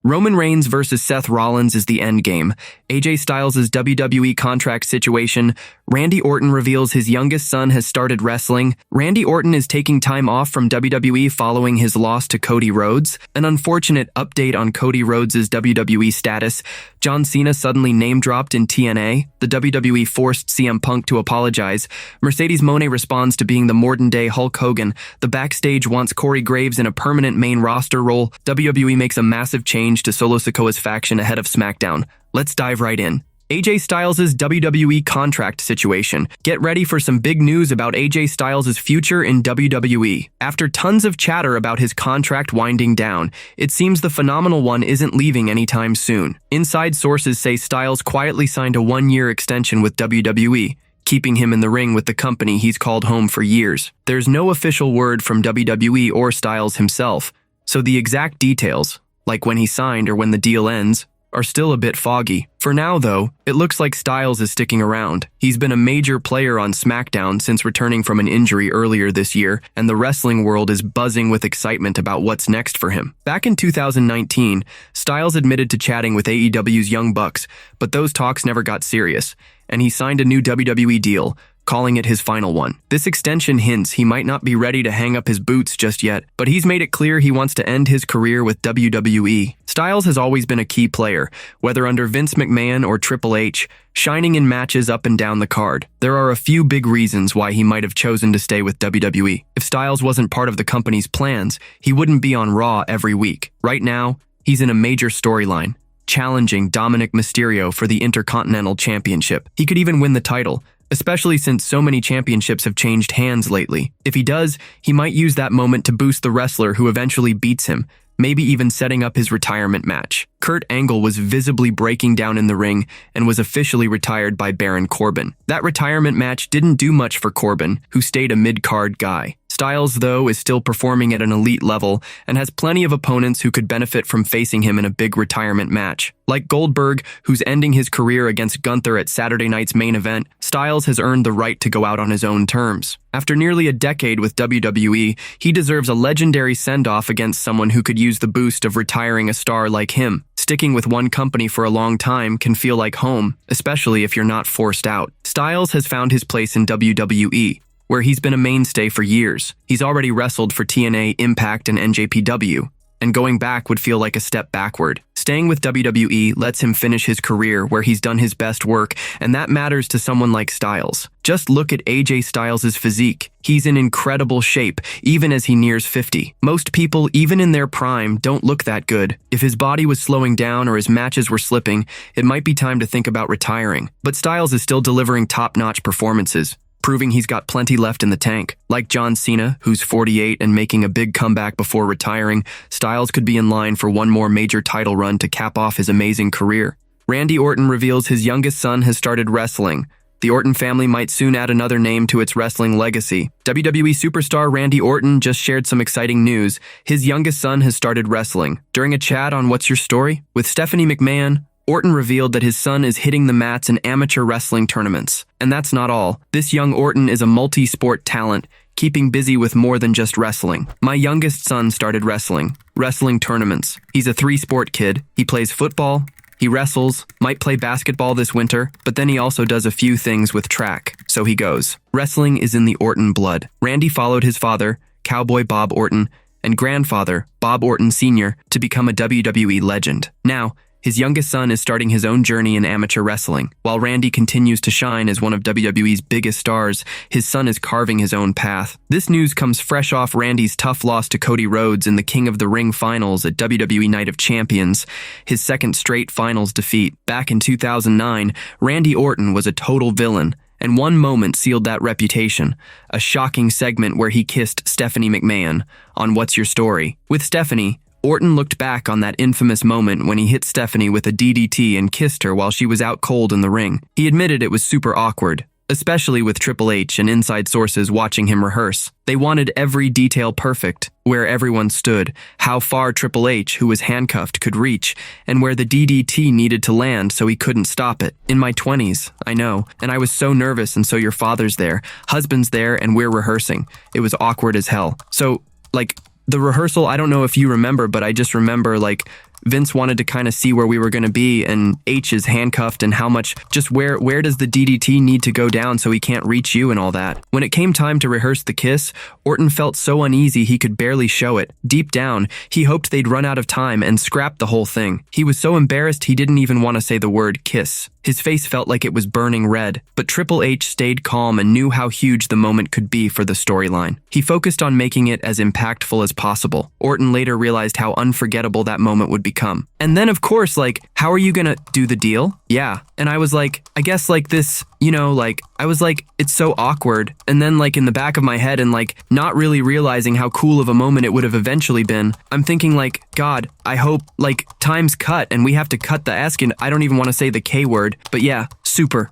Roman Reigns versus Seth Rollins is the endgame. AJ Styles' WWE contract situation. Randy Orton reveals his youngest son has started wrestling. Randy Orton is taking time off from WWE following his loss to Cody Rhodes. An unfortunate update on Cody Rhodes' WWE status. John Cena suddenly name-dropped in TNA. The WWE forced CM Punk to apologize. Moné responds to being the modern-day Hulk Hogan. The Backstage wants Cory in a permanent main roster role. WWE makes a massive change to Solo Sikoa's faction ahead of SmackDown. Let's dive right in. AJ Styles' WWE contract situation. Get ready for some big news about AJ Styles' future in WWE. After tons of chatter about his contract winding down, it seems the phenomenal one isn't leaving anytime soon. Inside sources say Styles quietly signed a one-year extension with WWE, keeping him in the ring with the company he's called home for years. There's no official word from WWE or Styles himself, so the exact details, like when he signed or when the deal ends, are still a bit foggy. For now, though, it looks like Styles is sticking around. He's been a major player on SmackDown since returning from an injury earlier this year, and the wrestling world is buzzing with excitement about what's next for him. Back in 2019, Styles admitted to chatting with AEW's Young Bucks, but those talks never got serious, and he signed a new WWE deal, calling it his final one. This extension hints he might not be ready to hang up his boots just yet, but he's made it clear he wants to end his career with WWE. Styles has always been a key player, whether under Vince McMahon or Triple H, shining in matches up and down the card. There are a few big reasons why he might have chosen to stay with WWE. If Styles wasn't part of the company's plans, he wouldn't be on Raw every week. Right now, he's in a major storyline, challenging Dominic Mysterio for the Intercontinental Championship. He could even win the title, especially since so many championships have changed hands lately. If he does, he might use that moment to boost the wrestler who eventually beats him, maybe even setting up his retirement match. Kurt Angle was visibly breaking down in the ring and was officially retired by Baron Corbin. That retirement match didn't do much for Corbin, who stayed a mid-card guy. Styles, though, is still performing at an elite level and has plenty of opponents who could benefit from facing him in a big retirement match. Like Goldberg, who's ending his career against Gunther at Saturday night's main event, Styles has earned the right to go out on his own terms. After nearly a decade with WWE, he deserves a legendary send-off against someone who could use the boost of retiring a star like him. Sticking with one company for a long time can feel like home, especially if you're not forced out. Styles has found his place in WWE, where he's been a mainstay for years. He's already wrestled for TNA, Impact, and NJPW, and going back would feel like a step backward. Staying with WWE lets him finish his career where he's done his best work, and that matters to someone like Styles. Just look at AJ Styles' physique. He's in incredible shape, even as he nears 50. Most people, even in their prime, don't look that good. If his body was slowing down or his matches were slipping, it might be time to think about retiring. But Styles is still delivering top-notch performances, proving he's got plenty left in the tank. Like John Cena, who's 48 and making a big comeback before retiring, Styles could be in line for one more major title run to cap off his amazing career. Randy Orton reveals his youngest son has started wrestling. The Orton family might soon add another name to its wrestling legacy. WWE superstar Randy Orton just shared some exciting news. His youngest son has started wrestling. During a chat on What's Your Story with Stephanie McMahon, Orton revealed that his son is hitting the mats in amateur wrestling tournaments. And that's not all. This young Orton is a multi-sport talent, keeping busy with more than just wrestling. My youngest son started wrestling tournaments. He's a three-sport kid. He plays football, he wrestles, might play basketball this winter, but then he also does a few things with track. So he goes. Wrestling is in the Orton blood. Randy followed his father, Cowboy Bob Orton, and grandfather, Bob Orton Sr., to become a WWE legend. Now, his youngest son is starting his own journey in amateur wrestling. While Randy continues to shine as one of WWE's biggest stars, his son is carving his own path. This news comes fresh off Randy's tough loss to Cody Rhodes in the King of the Ring finals at WWE Night of Champions, his second straight finals defeat. Back in 2009, Randy Orton was a total villain, and one moment sealed that reputation, a shocking segment where he kissed Stephanie McMahon on What's Your Story. With Stephanie, Orton looked back on that infamous moment when he hit Stephanie with a DDT and kissed her while she was out cold in the ring. He admitted it was super awkward, especially with Triple H and inside sources watching him rehearse. They wanted every detail perfect, where everyone stood, how far Triple H, who was handcuffed, could reach, and where the DDT needed to land so he couldn't stop it. In my 20s, I know, and I was so nervous, and so your father's there, husband's there, and we're rehearsing. It was awkward as hell. So, the rehearsal, I don't know if you remember, but I just remember, Vince wanted to kind of see where we were going to be, and H is handcuffed and how much, just where does the DDT need to go down so he can't reach you and all that. When it came time to rehearse the kiss, Orton felt so uneasy he could barely show it. Deep down, he hoped they'd run out of time and scrap the whole thing. He was so embarrassed he didn't even want to say the word kiss. His face felt like it was burning red, but Triple H stayed calm and knew how huge the moment could be for the storyline. He focused on making it as impactful as possible. Orton later realized how unforgettable that moment would become. And then, of course, like, how are you gonna do the deal? Yeah. And I was like, I guess like this, you know, like, I was like, it's so awkward. And then like in the back of my head and like not really realizing how cool of a moment it would have eventually been, I'm thinking like, God, I hope like time's cut and we have to cut the S and I don't even want to say the K word, but yeah, super.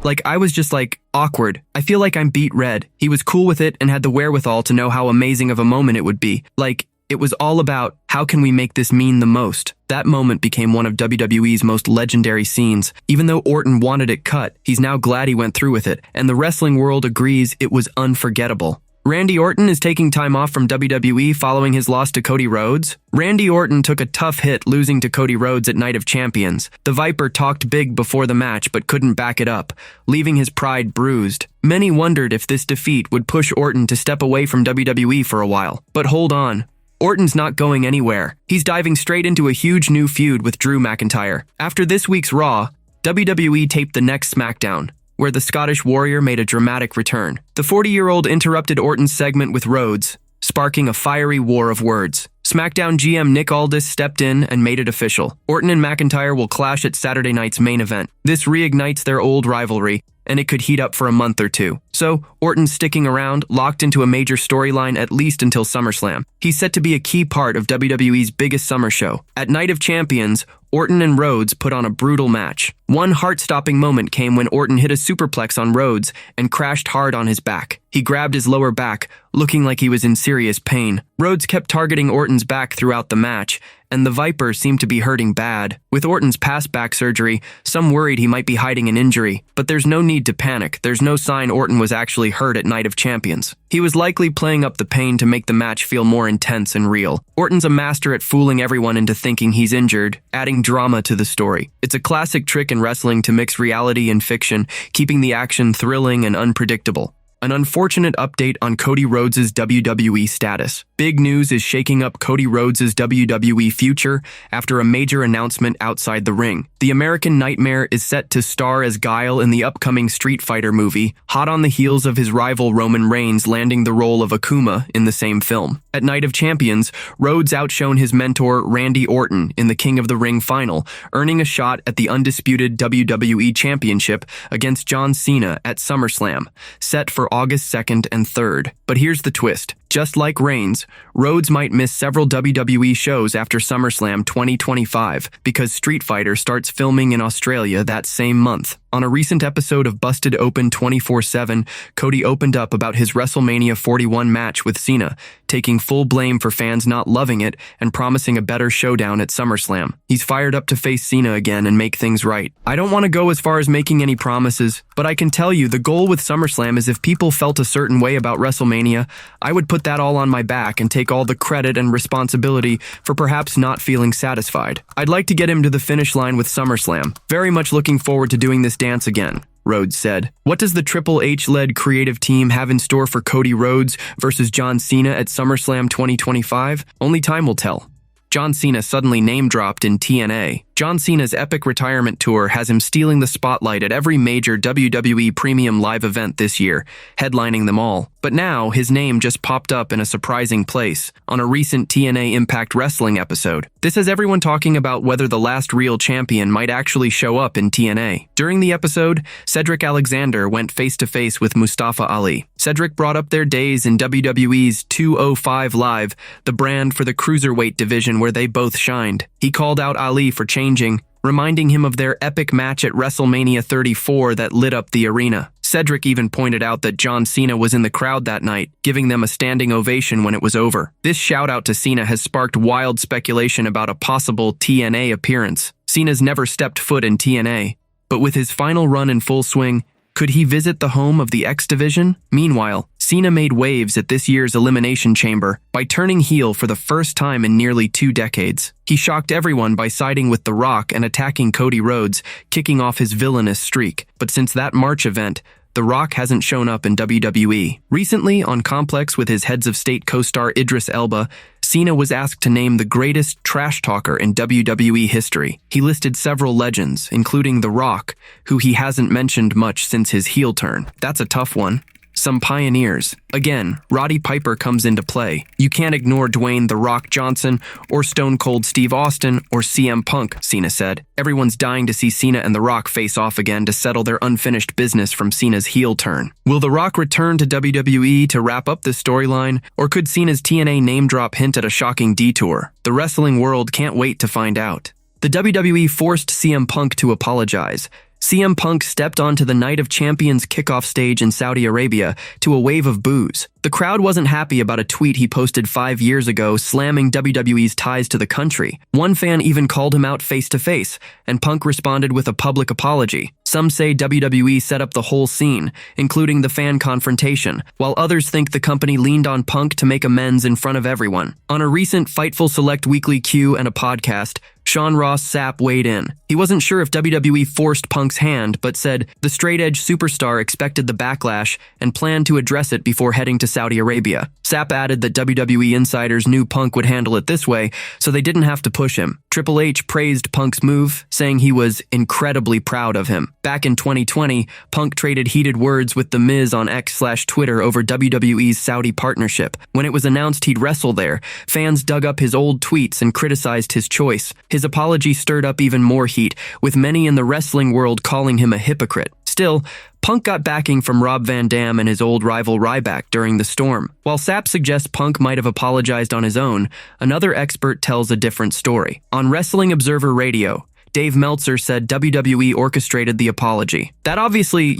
Like I was just like awkward. I feel like I'm beat red. He was cool with it and had the wherewithal to know how amazing of a moment it would be. Like, it was all about, how can we make this mean the most? That moment became one of WWE's most legendary scenes. Even though Orton wanted it cut, he's now glad he went through with it, and the wrestling world agrees it was unforgettable. Randy Orton is taking time off from WWE following his loss to Cody Rhodes. Randy Orton took a tough hit losing to Cody Rhodes at Night of Champions. The Viper talked big before the match but couldn't back it up, leaving his pride bruised. Many wondered if this defeat would push Orton to step away from WWE for a while. But hold on. Orton's not going anywhere. He's diving straight into a huge new feud with Drew McIntyre. After this week's Raw, WWE taped the next SmackDown, where the Scottish Warrior made a dramatic return. The 40-year-old interrupted Orton's segment with Rhodes, sparking a fiery war of words. SmackDown GM Nick Aldis stepped in and made it official. Orton and McIntyre will clash at Saturday night's main event. This reignites their old rivalry, and it could heat up for a month or two. So, Orton's sticking around, locked into a major storyline at least until SummerSlam. He's set to be a key part of WWE's biggest summer show. At Night of Champions, Orton and Rhodes put on a brutal match. One heart-stopping moment came when Orton hit a superplex on Rhodes and crashed hard on his back. He grabbed his lower back, looking like he was in serious pain. Rhodes kept targeting Orton's back throughout the match, and the Viper seemed to be hurting bad. With Orton's past back surgery, some worried he might be hiding an injury. But there's no need to panic. There's no sign Orton was actually hurt at Night of Champions. He was likely playing up the pain to make the match feel more intense and real. Orton's a master at fooling everyone into thinking he's injured, adding drama to the story. It's a classic trick in wrestling to mix reality and fiction, keeping the action thrilling and unpredictable. An unfortunate update on Cody Rhodes' WWE status. Big news is shaking up Cody Rhodes' WWE future after a major announcement outside the ring. The American Nightmare is set to star as Guile in the upcoming Street Fighter movie, hot on the heels of his rival Roman Reigns landing the role of Akuma in the same film. At Night of Champions, Rhodes outshone his mentor Randy Orton in the King of the Ring final, earning a shot at the undisputed WWE Championship against John Cena at SummerSlam, set for August 2nd and 3rd. But here's the twist. Just like Reigns, Rhodes might miss several WWE shows after SummerSlam 2025 because Street Fighter starts filming in Australia that same month. On a recent episode of Busted Open 24/7, Cody opened up about his WrestleMania 41 match with Cena, taking full blame for fans not loving it and promising a better showdown at SummerSlam. He's fired up to face Cena again and make things right. I don't want to go as far as making any promises, but I can tell you the goal with SummerSlam is if people felt a certain way about WrestleMania, I would put that all on my back and take all the credit and responsibility for perhaps not feeling satisfied. I'd like to get him to the finish line with SummerSlam. Very much looking forward to doing this dance again, Rhodes said. What does the Triple H-led creative team have in store for Cody Rhodes versus John Cena at SummerSlam 2025? Only time will tell. John Cena suddenly name-dropped in TNA. John Cena's epic retirement tour has him stealing the spotlight at every major WWE premium live event this year, headlining them all. But now, his name just popped up in a surprising place, on a recent TNA Impact Wrestling episode. This has everyone talking about whether the last real champion might actually show up in TNA. During the episode, Cedric Alexander went face-to-face with Mustafa Ali. Cedric brought up their days in WWE's 205 Live, the brand for the cruiserweight division where they both shined. He called out Ali for changing, reminding him of their epic match at WrestleMania 34 that lit up the arena. Cedric even pointed out that John Cena was in the crowd that night, giving them a standing ovation when it was over. This shout-out to Cena has sparked wild speculation about a possible TNA appearance. Cena's never stepped foot in TNA, but with his final run in full swing, Could he visit the home of the X Division? Meanwhile, Cena made waves at this year's Elimination Chamber by turning heel for the first time in nearly 2 decades. He shocked everyone by siding with The Rock and attacking Cody Rhodes, kicking off his villainous streak. But since that March event, The Rock hasn't shown up in WWE. Recently, on Complex with his Heads of State co-star Idris Elba, Cena was asked to name the greatest trash talker in WWE history. He listed several legends, including The Rock, who he hasn't mentioned much since his heel turn. That's a tough one. Some pioneers. Again, Roddy Piper comes into play. You can't ignore Dwayne "The Rock" Johnson or Stone Cold Steve Austin or CM Punk, Cena said. Everyone's dying to see Cena and The Rock face off again to settle their unfinished business from Cena's heel turn. Will The Rock return to WWE to wrap up this storyline, or could Cena's TNA name drop hint at a shocking detour? The wrestling world can't wait to find out. The WWE forced CM Punk to apologize. CM Punk stepped onto the Night of Champions kickoff stage in Saudi Arabia to a wave of boos. The crowd wasn't happy about a tweet he posted 5 years ago slamming WWE's ties to the country. One fan even called him out face-to-face, and Punk responded with a public apology. Some say WWE set up the whole scene, including the fan confrontation, while others think the company leaned on Punk to make amends in front of everyone. On a recent Fightful Select Weekly Q and a podcast, Sean Ross Sapp weighed in. He wasn't sure if WWE forced Punk's hand, but said the straight-edge superstar expected the backlash and planned to address it before heading to Saudi Arabia. Sapp added that WWE insiders knew Punk would handle it this way, so they didn't have to push him. Triple H praised Punk's move, saying he was incredibly proud of him. Back in 2020, Punk traded heated words with The Miz on X/Twitter over WWE's Saudi partnership. When it was announced he'd wrestle there, fans dug up his old tweets and criticized his choice. His apology stirred up even more heat, with many in the wrestling world calling him a hypocrite. Still, Punk got backing from Rob Van Dam and his old rival Ryback during the storm. While Sapp suggests Punk might have apologized on his own, another expert tells a different story. On Wrestling Observer Radio, Dave Meltzer said WWE orchestrated the apology. That obviously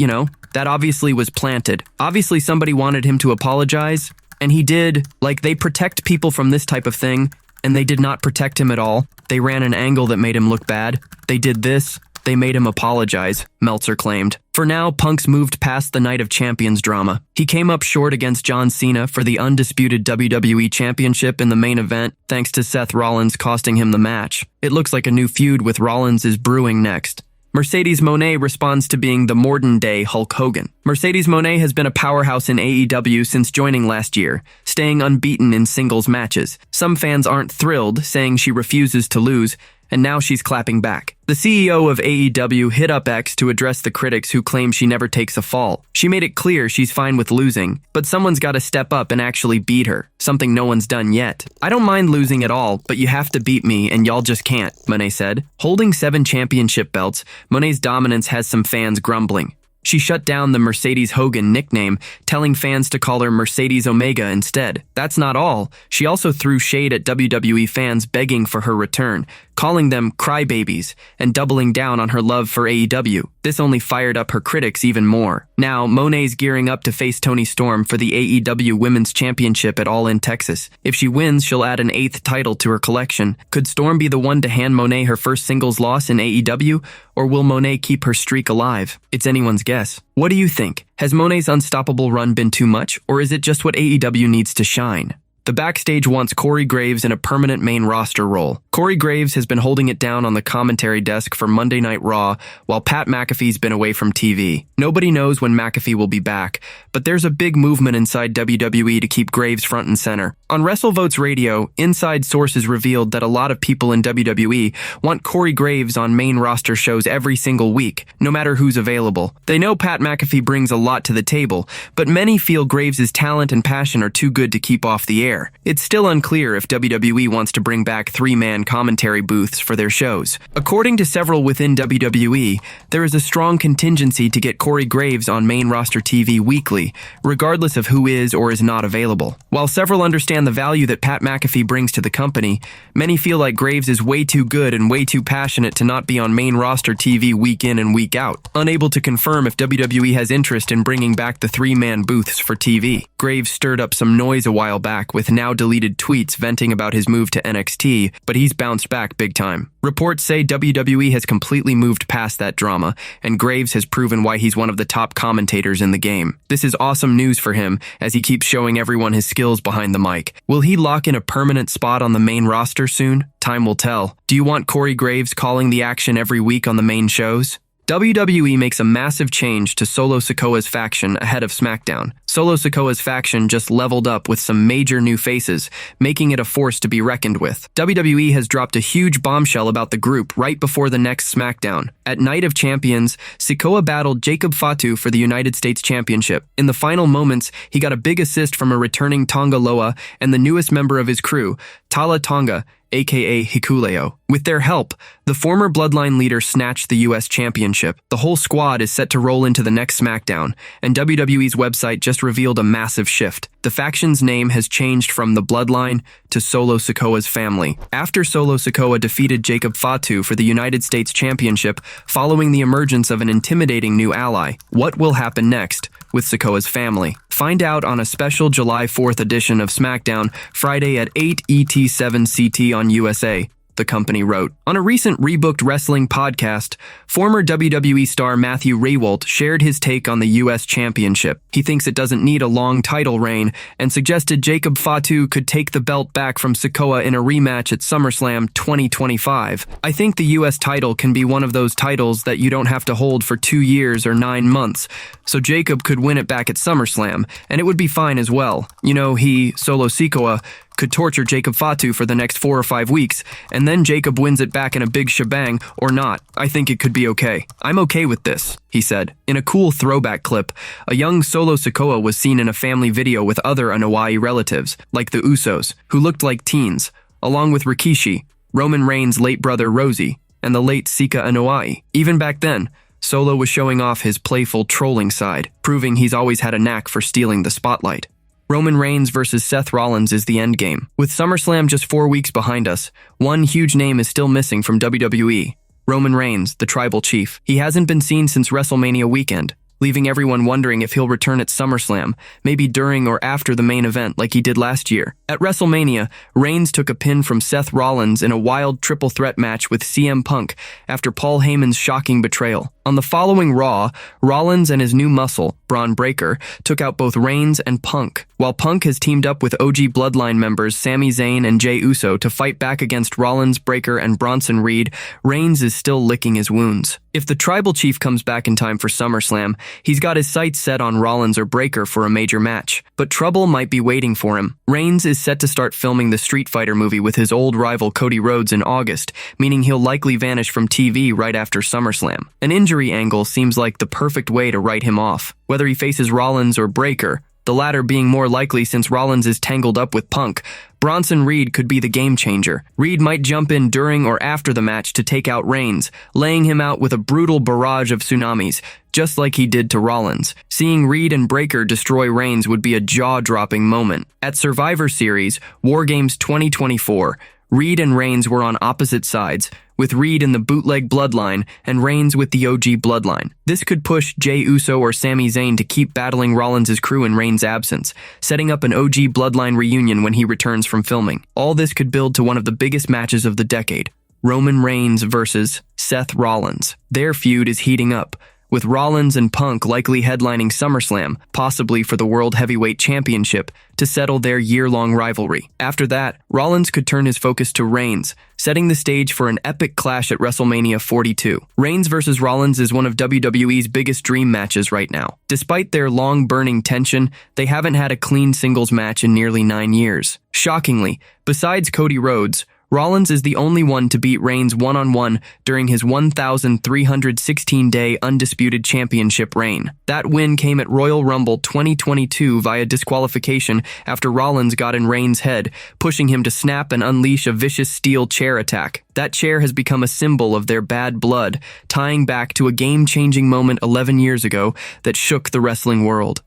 was planted. Obviously somebody wanted him to apologize, and he did. Like, they protect people from this type of thing, and they did not protect him at all. They ran an angle that made him look bad. They did this. They made him apologize, Meltzer claimed. For now, Punk's moved past the Night of Champions drama. He came up short against John Cena for the undisputed WWE Championship in the main event, thanks to Seth Rollins costing him the match. It looks like a new feud with Rollins is brewing next. Mercedes Moné responds to being the modern-day Hulk Hogan. Mercedes Moné has been a powerhouse in AEW since joining last year, staying unbeaten in singles matches. Some fans aren't thrilled, saying she refuses to lose, and now she's clapping back. The CEO of AEW hit up X to address the critics who claim she never takes a fall. She made it clear she's fine with losing, but someone's got to step up and actually beat her, something no one's done yet. I don't mind losing at all, but you have to beat me and y'all just can't, Moné said. Holding 7 championship belts, Moné's dominance has some fans grumbling. She shut down the Mercedes Hogan nickname, telling fans to call her Mercedes Omega instead. That's not all. She also threw shade at WWE fans begging for her return, calling them crybabies, and doubling down on her love for AEW. This only fired up her critics even more. Now, Moné's gearing up to face Toni Storm for the AEW Women's Championship at All In Texas. If she wins, she'll add an 8th title to her collection. Could Storm be the one to hand Moné her first singles loss in AEW, or will Moné keep her streak alive? It's anyone's guess. What do you think? Has Moné's unstoppable run been too much, or is it just what AEW needs to shine? The Backstage wants Corey Graves in a permanent main roster role. Corey Graves has been holding it down on the commentary desk for Monday Night Raw, while Pat McAfee's been away from TV. Nobody knows when McAfee will be back, but there's a big movement inside WWE to keep Graves front and center. On WrestleVotes Radio, inside sources revealed that a lot of people in WWE want Corey Graves on main roster shows every single week, no matter who's available. They know Pat McAfee brings a lot to the table, but many feel Graves' talent and passion are too good to keep off the air. It's still unclear if WWE wants to bring back 3-man commentary booths for their shows. According to several within WWE, there is a strong contingency to get Corey Graves on main roster TV weekly, regardless of who is or is not available. While several understand the value that Pat McAfee brings to the company, many feel like Graves is way too good and way too passionate to not be on main roster TV week in and week out. Unable to confirm if WWE has interest in bringing back the 3-man booths for TV. Graves stirred up some noise a while back with with now-deleted tweets venting about his move to NXT, but he's bounced back big time. Reports say WWE has completely moved past that drama, and Graves has proven why he's one of the top commentators in the game. This is awesome news for him, as he keeps showing everyone his skills behind the mic. Will he lock in a permanent spot on the main roster soon? Time will tell. Do you want Corey Graves calling the action every week on the main shows? WWE makes a massive change to Solo Sikoa's faction ahead of SmackDown. Solo Sikoa's faction just leveled up with some major new faces, making it a force to be reckoned with. WWE has dropped a huge bombshell about the group right before the next SmackDown. At Night of Champions, Sikoa battled Jacob Fatu for the United States Championship. In the final moments, he got a big assist from a returning Tonga Loa and the newest member of his crew, Tala Tonga, aka Hikuleo. With their help, the former Bloodline leader snatched the US Championship. The whole squad is set to roll into the next SmackDown, and WWE's website just revealed a massive shift. The faction's name has changed from the Bloodline to Solo Sikoa's family. After Solo Sikoa defeated Jacob Fatu for the United States Championship following the emergence of an intimidating new ally, what will happen next with Sikoa's family? Find out on a special July 4th edition of SmackDown, Friday at 8 ET 7 CT on USA, the company wrote. On a recent Rebooked Wrestling podcast, former WWE star Matthew Rehwoldt shared his take on the US Championship. He thinks it doesn't need a long title reign and suggested Jacob Fatu could take the belt back from Sikoa in a rematch at SummerSlam 2025. I think the US title can be one of those titles that you don't have to hold for 2 years or 9 months, so Jacob could win it back at SummerSlam, and it would be fine as well. You know, he, Solo Sikoa, could torture Jacob Fatu for the next 4 or 5 weeks, and then Jacob wins it back in a big shebang, or not. I think it could be okay. I'm okay with this, he said. In a cool throwback clip, a young Solo Sikoa was seen in a family video with other Anoa'i relatives, like the Usos, who looked like teens, along with Rikishi, Roman Reigns' late brother Rosie, and the late Sika Anoa'i. Even back then, Solo was showing off his playful trolling side, proving he's always had a knack for stealing the spotlight. Roman Reigns versus Seth Rollins is the endgame. With SummerSlam just 4 weeks behind us, one huge name is still missing from WWE. Roman Reigns, the tribal chief. He hasn't been seen since WrestleMania weekend, leaving everyone wondering if he'll return at SummerSlam, maybe during or after the main event like he did last year. At WrestleMania, Reigns took a pin from Seth Rollins in a wild triple threat match with CM Punk after Paul Heyman's shocking betrayal. On the following Raw, Rollins and his new muscle, Braun Breaker, took out both Reigns and Punk, while Punk has teamed up with OG Bloodline members Sami Zayn and Jey Uso to fight back against Rollins, Breaker, and Bronson Reed. Reigns is still licking his wounds. If the tribal chief comes back in time for SummerSlam, he's got his sights set on Rollins or Breaker for a major match. But trouble might be waiting for him. Reigns is set to start filming the Street Fighter movie with his old rival Cody Rhodes in August, meaning he'll likely vanish from TV right after SummerSlam. An injury angle seems like the perfect way to write him off. Whether he faces Rollins or Breaker, the latter being more likely since Rollins is tangled up with Punk, Bronson Reed could be the game changer. Reed might jump in during or after the match to take out Reigns, laying him out with a brutal barrage of tsunamis, just like he did to Rollins. Seeing Reed and Breaker destroy Reigns would be a jaw-dropping moment. At Survivor Series, War Games 2024, Reed and Reigns were on opposite sides, with Reed in the bootleg bloodline and Reigns with the OG bloodline. This could push Jey Uso or Sami Zayn to keep battling Rollins' crew in Reigns' absence, setting up an OG bloodline reunion when he returns from filming. All this could build to one of the biggest matches of the decade, Roman Reigns versus Seth Rollins. Their feud is heating up, with Rollins and Punk likely headlining SummerSlam, possibly for the World Heavyweight Championship, to settle their year-long rivalry. After that, Rollins could turn his focus to Reigns, setting the stage for an epic clash at WrestleMania 42. Reigns versus Rollins is one of WWE's biggest dream matches right now. Despite their long-burning tension, they haven't had a clean singles match in nearly 9 years. Shockingly, besides Cody Rhodes, Rollins is the only one to beat Reigns one-on-one during his 1,316-day undisputed championship reign. That win came at Royal Rumble 2022 via disqualification after Rollins got in Reigns' head, pushing him to snap and unleash a vicious steel chair attack. That chair has become a symbol of their bad blood, tying back to a game-changing moment 11 years ago that shook the wrestling world.